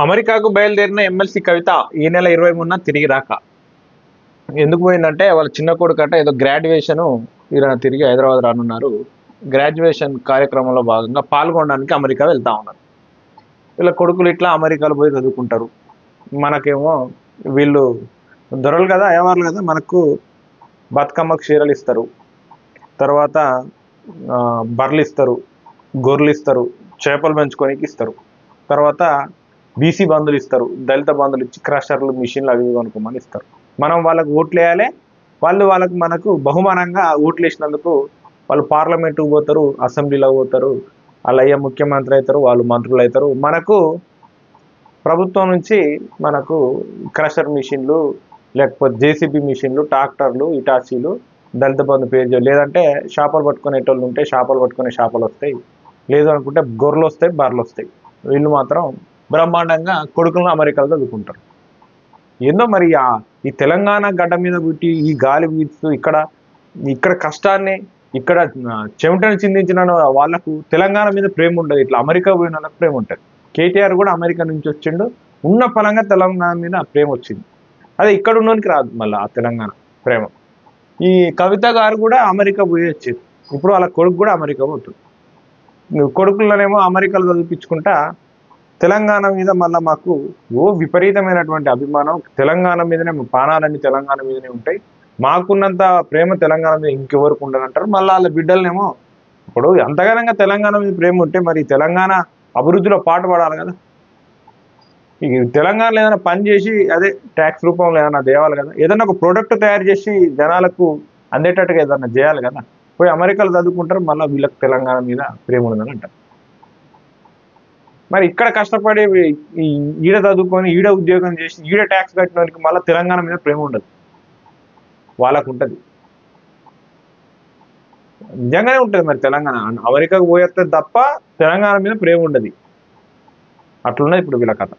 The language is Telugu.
అమెరికాకు బయలుదేరిన ఎమ్మెల్సీ కవిత ఈ నెల 23న తిరిగి రాక. ఎందుకు పోయిందంటే వాళ్ళ చిన్న కొడుకట ఏదో గ్రాడ్యుయేషన్ తిరిగి హైదరాబాద్ రానున్నారు. గ్రాడ్యుయేషన్ కార్యక్రమంలో భాగంగా పాల్గొనడానికి అమెరికా వెళ్తా ఉన్నారు. వీళ్ళ కొడుకులు ఇట్లా అమెరికాలో పోయి చదువుకుంటారు. మనకేమో వీళ్ళు దొరలు కదా, అయ్యవార్లు కదా, మనకు బతుకమ్మకు చీరలు ఇస్తారు, తర్వాత బర్రెలు ఇస్తారు, గొర్రెలు ఇస్తారు, చేపలు పెంచుకోనికి ఇస్తారు, తర్వాత బీసీ బంధులు ఇస్తారు, దళిత బంధులు ఇచ్చి క్రషర్లు మిషన్లు అవి కొనుక్కోమని ఇస్తారు. మనం వాళ్ళకు ఓట్లు వేయాలి, వాళ్ళు వాళ్ళకు మనకు బహుమానంగా ఓట్లు వేసినందుకు వాళ్ళు పార్లమెంటుకు పోతారు, అసెంబ్లీలో పోతారు, వాళ్ళ అయ్యే ముఖ్యమంత్రి అవుతారు, వాళ్ళు మంత్రులు అవుతారు. మనకు ప్రభుత్వం నుంచి మనకు క్రషర్ మిషన్లు, లేకపోతే జేసీబీ మిషన్లు, ట్రాక్టర్లు, ఇటాచీలు, దళిత బంధు పేరు, లేదంటే చేపలు పట్టుకునేటోళ్ళు ఉంటే చేపలు పట్టుకునే చేపలు వస్తాయి, లేదు అనుకుంటే గొర్రెలు వస్తాయి, బర్రెలు వస్తాయి. వీళ్ళు మాత్రం బ్రహ్మాండంగా కొడుకులను అమెరికాలో చదువుకుంటారు. ఏందో మరి ఈ తెలంగాణ గడ్డ మీద పుట్టి ఈ గాలి వీస్తూ ఇక్కడ ఇక్కడ కష్టాన్ని, ఇక్కడ చెమటను చిందించిన వాళ్ళకు తెలంగాణ మీద ప్రేమ ఉండదు. ఇట్లా అమెరికా పోయిన వాళ్ళకి ప్రేమ ఉంటుంది. కేటీఆర్ కూడా అమెరికా నుంచి వచ్చిండు, ఉన్న ఫలంగా తెలంగాణ మీద ప్రేమ వచ్చింది. అదే ఇక్కడ ఉన్నోనికి రాదు మళ్ళీ ఆ తెలంగాణ ప్రేమ. ఈ కవిత గారు కూడా అమెరికా పోయి వచ్చేది, ఇప్పుడు వాళ్ళ కొడుకు కూడా అమెరికా పోతుంది. కొడుకులనేమో అమెరికాలో చదివించుకుంటా తెలంగాణ మీద మళ్ళీ మాకు విపరీతమైనటువంటి అభిమానం, తెలంగాణ మీదనే పానాలన్నీ తెలంగాణ మీదనే ఉంటాయి, మాకున్నంత ప్రేమ తెలంగాణ మీద ఇంకెవరికి ఉండదంటారు. మళ్ళీ వాళ్ళ బిడ్డలనేమో ఇప్పుడు అంతగానంగా తెలంగాణ మీద ప్రేమ ఉంటే మరి తెలంగాణ అభివృద్ధిలో పాటు పడాలి కదా. ఈ తెలంగాణలో ఏదైనా పని చేసి అదే ట్యాక్స్ రూపంలో ఏదైనా తేవాలి కదా, ఏదైనా ఒక ప్రోడక్ట్ తయారు చేసి జనాలకు అందేటట్టుగా ఏదైనా చేయాలి కదా. పోయి అమెరికాలో చదువుకుంటారు, మళ్ళీ వీళ్ళకి తెలంగాణ మీద ప్రేమ ఉండదని అంటారు. మరి ఇక్కడ కష్టపడి ఈడ చదువుకొని ఈడ ఉద్యోగం చేసి ఈడ ట్యాక్స్ కట్టిన వారికి మళ్ళీ తెలంగాణ మీద ప్రేమ ఉండదు, వాళ్ళకు ఉంటుంది. నిజంగానే ఉంటుంది మరి తెలంగాణ అమెరికాకు పోయేస్తే తప్ప తెలంగాణ మీద ప్రేమ ఉండదు. అట్లున్నది ఇప్పుడు వీళ్ళ కథ.